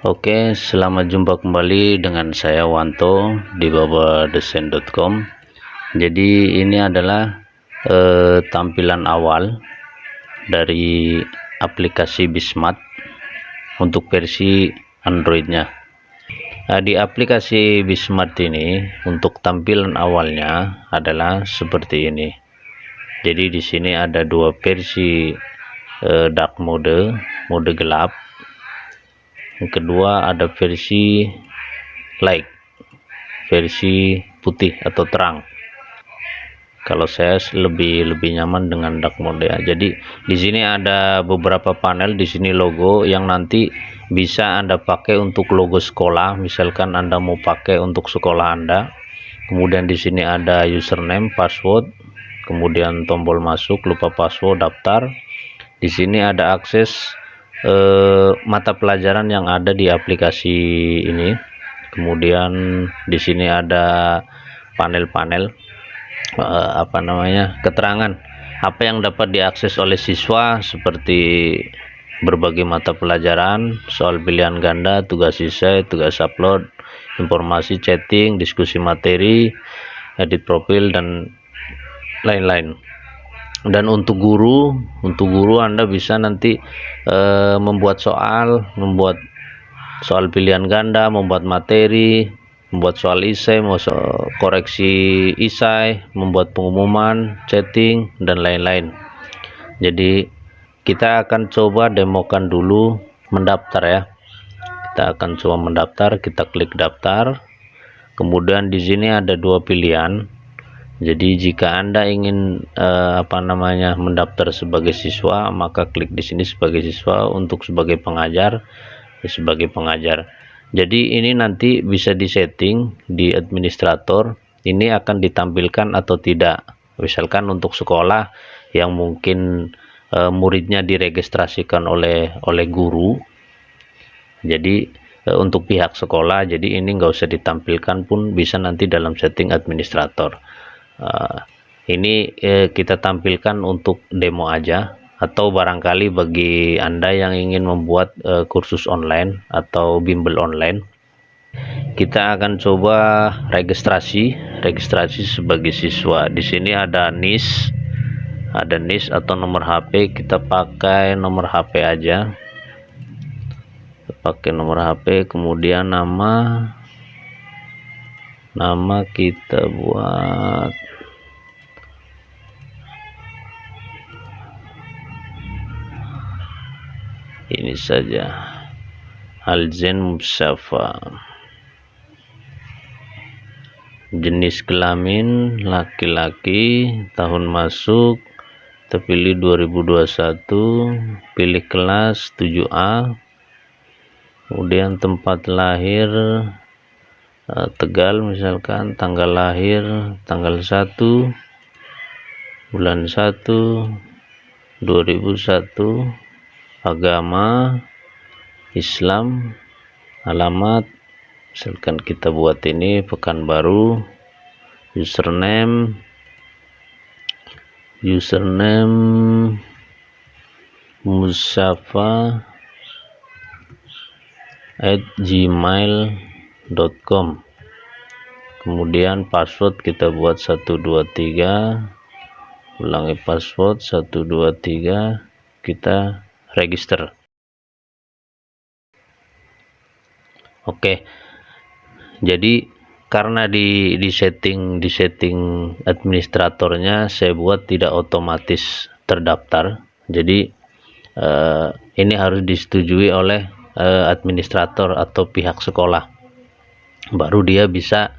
Oke, selamat jumpa kembali dengan saya Wanto di babadesain.com. Jadi ini adalah tampilan awal dari aplikasi Bismart untuk versi Androidnya. Nah, di aplikasi Bismart ini untuk tampilan awalnya adalah seperti ini. Jadi di sini ada dua versi dark mode gelap. Yang kedua ada versi light, versi putih atau terang. Kalau saya lebih nyaman dengan dark mode ya. Jadi di sini ada beberapa panel, di sini logo yang nanti bisa Anda pakai untuk logo sekolah. Misalkan Anda mau pakai untuk sekolah Anda. Kemudian di sini ada username, password, kemudian tombol masuk, lupa password, daftar. Di sini ada akses mata pelajaran yang ada di aplikasi ini. Kemudian di sini ada panel-panel keterangan apa yang dapat diakses oleh siswa, seperti berbagai mata pelajaran, soal pilihan ganda, tugas esai, tugas upload, informasi chatting, diskusi materi, edit profil, dan lain-lain. Dan untuk guru Anda bisa nanti membuat soal pilihan ganda, membuat materi, membuat soal esai, koreksi esai, membuat pengumuman, chatting, dan lain-lain. Jadi kita akan coba demokan dulu mendaftar ya. Kita akan coba mendaftar, kita klik daftar. Kemudian di sini ada dua pilihan. Jadi jika Anda ingin mendaftar sebagai siswa, maka klik di sini sebagai siswa, untuk sebagai pengajar sebagai pengajar. Jadi ini nanti bisa disetting di administrator, ini akan ditampilkan atau tidak. Misalkan untuk sekolah yang mungkin muridnya diregistrasikan oleh guru, jadi untuk pihak sekolah, jadi ini nggak usah ditampilkan pun bisa nanti dalam setting administrator. Ini kita tampilkan untuk demo aja, atau barangkali bagi Anda yang ingin membuat kursus online atau bimbel online, kita akan coba registrasi sebagai siswa. Di sini ada NIS atau nomor HP. Kita pakai nomor HP aja, kemudian nama kita buat ini saja, Alzen Mustafa. Jenis kelamin laki-laki, tahun masuk terpilih 2021, pilih kelas 7A. Kemudian tempat lahir Tegal, misalkan tanggal lahir tanggal 1 bulan 1 2001, agama Islam, alamat misalkan kita buat ini Pekanbaru, username musafa@gmail.com. kemudian password kita buat 123, ulangi password 123, kita register. Oke, jadi karena di setting administratornya saya buat tidak otomatis terdaftar, jadi ini harus disetujui oleh administrator atau pihak sekolah, baru dia bisa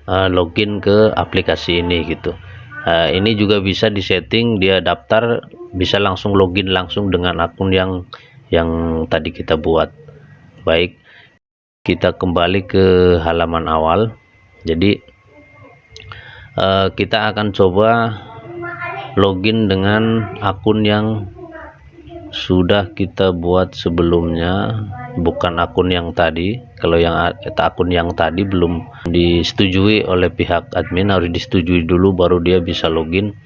login ke aplikasi ini gitu. Ini juga bisa disetting, dia daftar bisa langsung login langsung dengan akun yang tadi kita buat. Baik, kita kembali ke halaman awal. Jadi kita akan coba login dengan akun yang sudah kita buat sebelumnya, bukan akun yang tadi. Kalau akun yang tadi belum disetujui oleh pihak admin, harus disetujui dulu baru dia bisa login.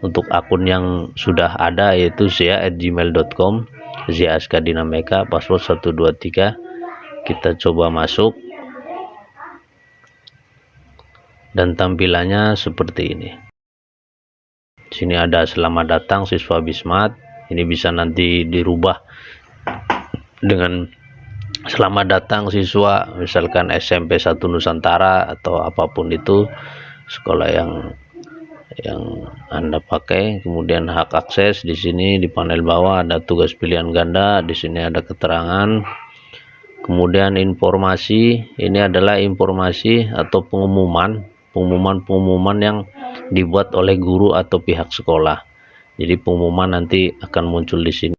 Untuk akun yang sudah ada yaitu zia@gmail.com, Zia Aska Dinameka, password 123. Kita coba masuk dan tampilannya seperti ini. Di sini ada selamat datang siswa Bismat. Ini bisa nanti dirubah dengan selamat datang siswa misalkan SMP 1 Nusantara atau apapun itu sekolah yang Anda pakai. Kemudian hak akses, di sini di panel bawah ada tugas pilihan ganda, di sini ada keterangan. Kemudian informasi, ini adalah informasi atau pengumuman yang dibuat oleh guru atau pihak sekolah. Jadi pengumuman nanti akan muncul di sini.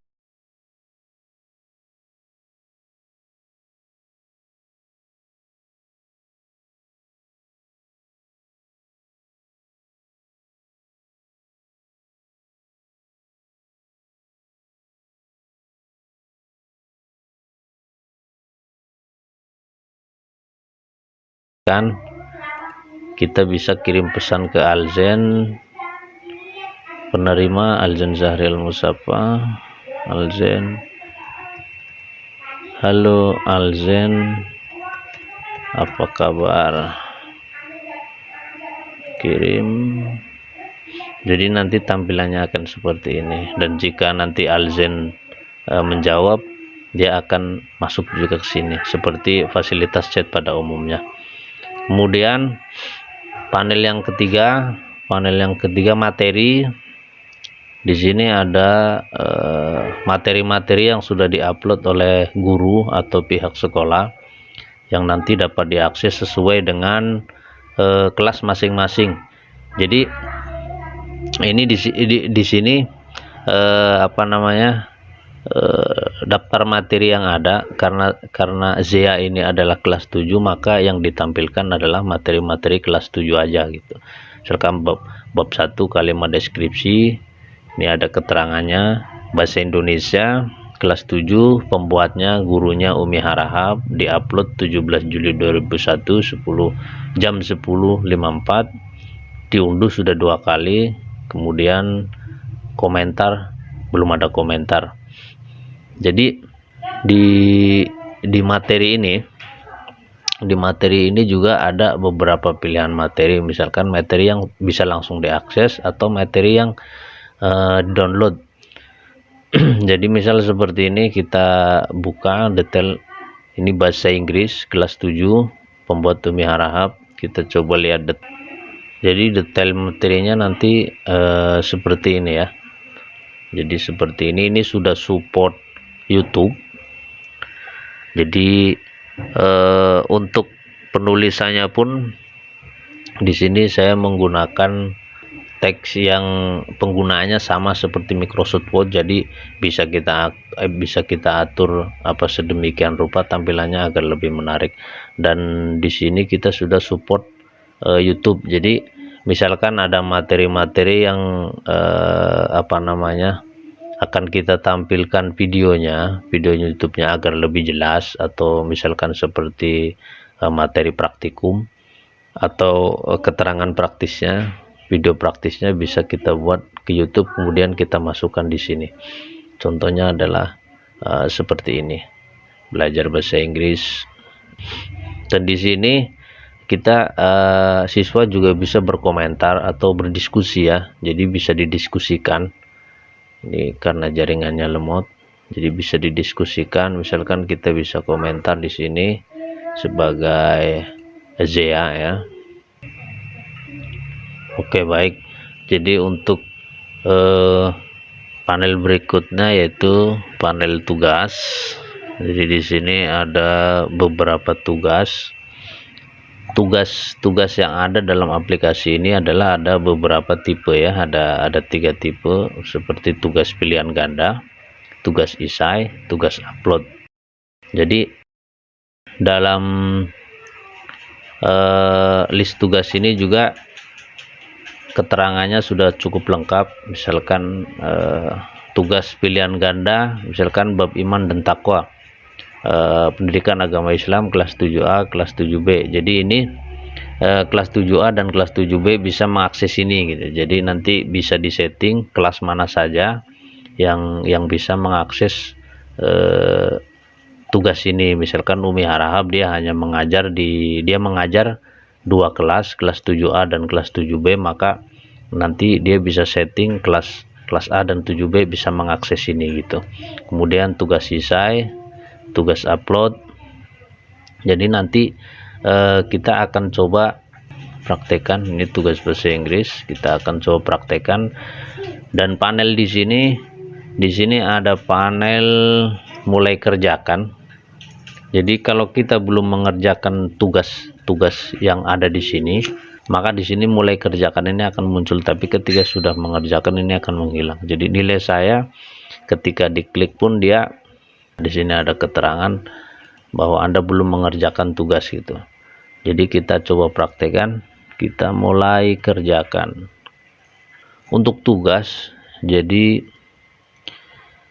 Kan kita bisa kirim pesan ke Alzen, penerima Alzen Zahril Musafa. Alzen, halo Alzen, apa kabar, kirim. Jadi nanti tampilannya akan seperti ini, dan jika nanti Alzen menjawab, dia akan masuk juga ke sini seperti fasilitas chat pada umumnya. Kemudian panel yang ketiga materi. Di sini ada materi-materi yang sudah diupload oleh guru atau pihak sekolah yang nanti dapat diakses sesuai dengan kelas masing-masing. Jadi ini di sini daftar materi yang ada, karena ZEA ini adalah kelas 7, maka yang ditampilkan adalah materi-materi kelas 7 aja gitu. Misalkan bab 1 kalimat deskripsi, ini ada keterangannya, bahasa Indonesia kelas 7, pembuatnya gurunya Umi Harahap, diupload 17 Juli 2001 jam 10.54, diunduh sudah 2 kali. Kemudian komentar, belum ada komentar. Jadi di materi ini juga ada beberapa pilihan materi, misalkan materi yang bisa langsung diakses atau materi yang download. Jadi misal seperti ini, kita buka detail, ini bahasa Inggris kelas 7 pembuat Umi Harahap, kita coba lihat jadi detail materinya nanti seperti ini ya. Jadi seperti ini sudah support YouTube. Jadi untuk penulisannya pun di sini saya menggunakan teks yang penggunaannya sama seperti Microsoft Word, jadi bisa kita atur sedemikian rupa tampilannya agar lebih menarik. Dan di sini kita sudah support YouTube. Jadi misalkan ada materi-materi yang akan kita tampilkan video YouTube-nya agar lebih jelas, atau misalkan seperti materi praktikum atau keterangan praktisnya, video praktisnya bisa kita buat ke YouTube, kemudian kita masukkan di sini. Contohnya adalah seperti ini, belajar bahasa Inggris. Dan di sini kita siswa juga bisa berkomentar atau berdiskusi ya. Jadi bisa didiskusikan. Ini karena jaringannya lemot, jadi bisa didiskusikan. Misalkan kita bisa komentar di sini sebagai ZEA ya. Oke, baik. Jadi untuk panel berikutnya yaitu panel tugas. Jadi di sini ada beberapa tugas yang ada dalam aplikasi ini adalah ada beberapa tipe ya, ada 3 tipe, seperti tugas pilihan ganda, tugas isai, tugas upload. Jadi dalam list tugas ini juga keterangannya sudah cukup lengkap. Misalkan tugas pilihan ganda, misalkan bab iman dan takwa, pendidikan agama Islam kelas 7A, kelas 7B. Jadi ini kelas 7A dan kelas 7B bisa mengakses ini gitu. Jadi nanti bisa disetting kelas mana saja yang bisa mengakses tugas ini. Misalkan Umi Harahap dia hanya mengajar dia mengajar 2 kelas, kelas 7A dan kelas 7B, maka nanti dia bisa setting kelas A dan 7B bisa mengakses ini gitu. Kemudian tugas sisai, tugas upload. Jadi nanti kita akan coba praktekkan ini tugas bahasa Inggris, kita akan coba praktekkan. Dan panel di sini ada panel mulai kerjakan. Jadi kalau kita belum mengerjakan tugas yang ada di sini, maka di sini mulai kerjakan ini akan muncul, tapi ketika sudah mengerjakan ini akan menghilang. Jadi nilai saya ketika diklik pun dia di sini ada keterangan bahwa Anda belum mengerjakan tugas gitu. Jadi kita coba praktekkan, kita mulai kerjakan. Untuk tugas, jadi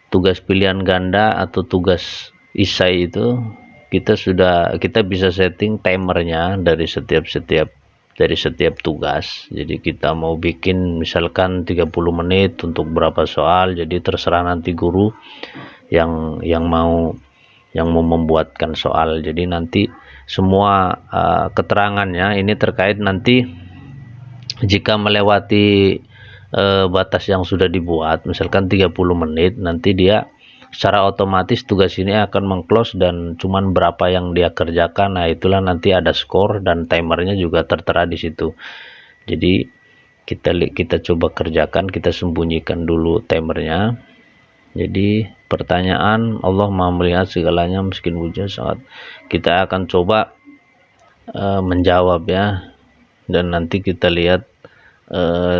tugas pilihan ganda atau tugas isai itu kita bisa setting timernya dari setiap tugas. Jadi kita mau bikin misalkan 30 menit untuk berapa soal, jadi terserah nanti guru yang mau membuatkan soal. Jadi nanti semua keterangannya ini terkait nanti jika melewati batas yang sudah dibuat, misalkan 30 menit, nanti dia secara otomatis tugas ini akan meng-close dan cuman berapa yang dia kerjakan. Nah, itulah nanti ada skor dan timernya juga tertera di situ. Jadi kita coba kerjakan, kita sembunyikan dulu timernya. Jadi pertanyaan, Allah Maha melihat segalanya miskin wujud saat kita akan coba menjawab ya, dan nanti kita lihat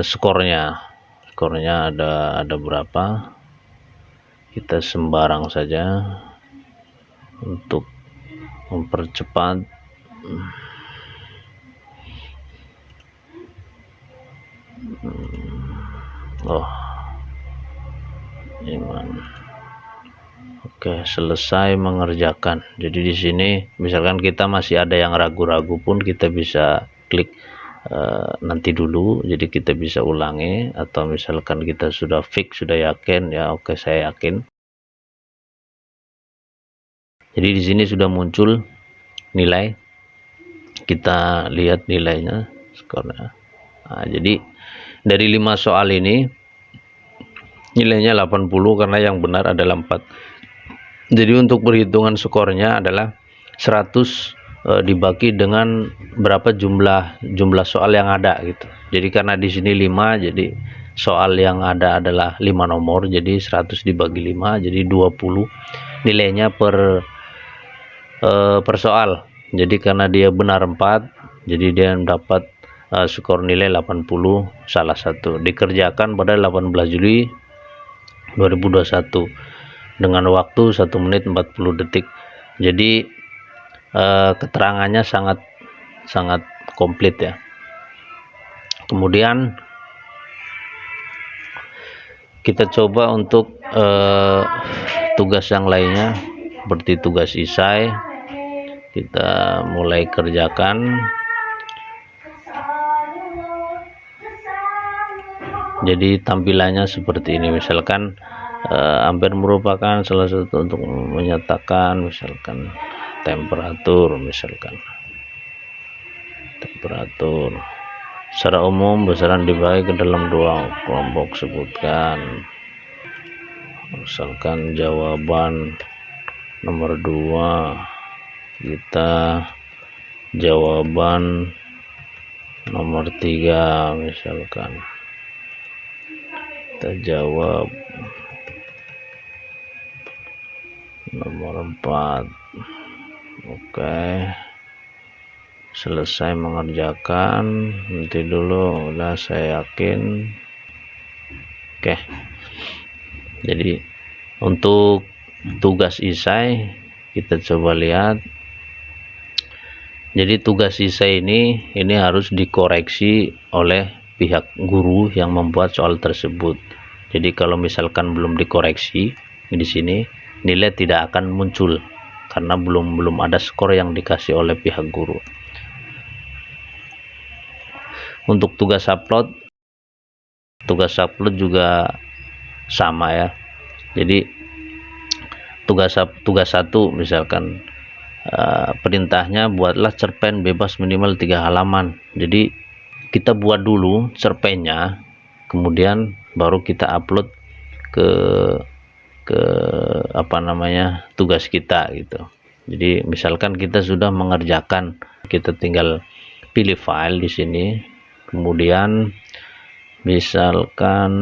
skornya ada berapa. Kita sembarang saja untuk mempercepat. Iman. Oke, selesai mengerjakan. Jadi di sini misalkan kita masih ada yang ragu-ragu pun kita bisa klik nanti dulu, jadi kita bisa ulangi. Atau misalkan kita sudah fix, sudah yakin ya, oke saya yakin. Jadi di sini sudah muncul nilai, kita lihat nilainya, skornya. Nah, jadi dari 5 soal ini nilainya 80 karena yang benar adalah 4. Jadi untuk perhitungan skornya adalah 100 dibagi dengan berapa jumlah soal yang ada gitu. Jadi karena di sini 5, jadi soal yang ada adalah 5 nomor, jadi 100 dibagi 5 jadi 20 nilainya per soal. Jadi karena dia benar 4, jadi dia dapat skor nilai 80 salah satu. Dikerjakan pada 18 Juli 2021 dengan waktu 1 menit 40 detik. Jadi keterangannya sangat komplit ya. Kemudian kita coba untuk tugas yang lainnya seperti tugas isai, kita mulai kerjakan. Jadi tampilannya seperti ini, misalkan ampere merupakan salah satu untuk menyatakan misalkan temperatur, temperatur secara umum besaran dibagi ke dalam 2 kelompok, sebutkan. Misalkan jawaban nomor 2, kita jawaban nomor 3, misalkan kita jawab nomor 4. Oke, selesai mengerjakan. Nanti dulu, udah saya yakin. Oke, jadi untuk tugas isai kita coba lihat. Jadi tugas isai ini harus dikoreksi oleh pihak guru yang membuat soal tersebut. Jadi kalau misalkan belum dikoreksi di sini, nilai tidak akan muncul karena belum ada skor yang dikasih oleh pihak guru. Untuk tugas upload juga sama ya. Jadi tugas satu misalkan, perintahnya buatlah cerpen bebas minimal 3 halaman. Jadi kita buat dulu cerpennya, kemudian baru kita upload ke tugas kita gitu. Jadi misalkan kita sudah mengerjakan, kita tinggal pilih file di sini, kemudian misalkan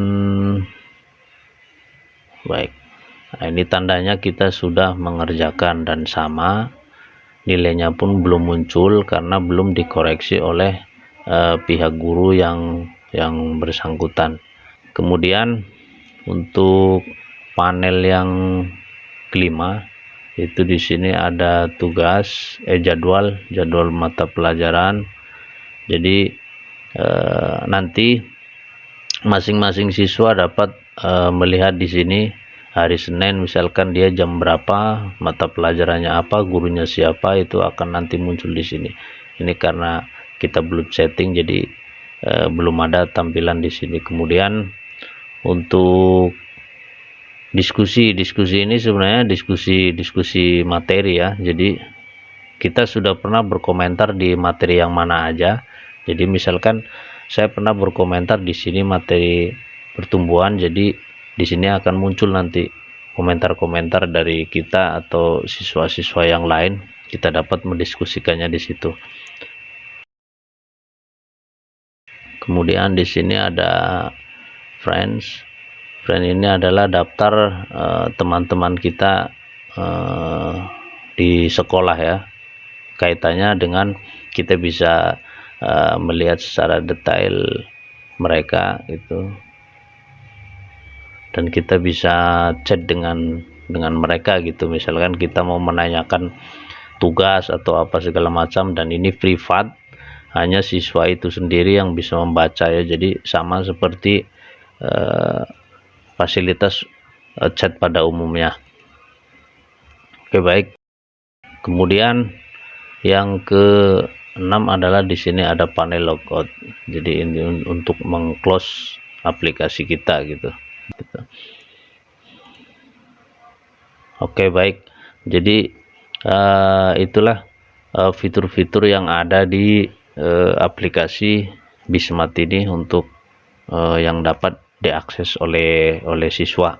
baik. Nah, ini tandanya kita sudah mengerjakan dan sama, nilainya pun belum muncul karena belum dikoreksi oleh pihak guru yang bersangkutan. Kemudian untuk panel yang kelima itu di sini ada tugas jadwal mata pelajaran. Jadi nanti masing-masing siswa dapat melihat di sini hari Senin misalkan dia jam berapa, mata pelajarannya apa, gurunya siapa, itu akan nanti muncul di sini. Ini karena kita belum setting, jadi belum ada tampilan di sini. Kemudian untuk diskusi ini sebenarnya diskusi materi ya. Jadi kita sudah pernah berkomentar di materi yang mana aja. Jadi misalkan saya pernah berkomentar di sini materi pertumbuhan, jadi di sini akan muncul nanti komentar-komentar dari kita atau siswa-siswa yang lain, kita dapat mendiskusikannya di situ. Kemudian di sini ada friends ini adalah daftar teman-teman kita di sekolah ya, kaitannya dengan kita bisa melihat secara detail mereka itu, dan kita bisa chat dengan mereka gitu. Misalkan kita mau menanyakan tugas atau apa segala macam, dan ini privat, hanya siswa itu sendiri yang bisa membaca ya. Jadi sama seperti fasilitas chat pada umumnya. Oke, baik. Kemudian yang ke-6 adalah di sini ada panel logout. Jadi ini untuk mengclose aplikasi kita gitu. Oke, baik. Jadi itulah fitur-fitur yang ada di aplikasi Bismart ini untuk yang dapat diakses oleh siswa.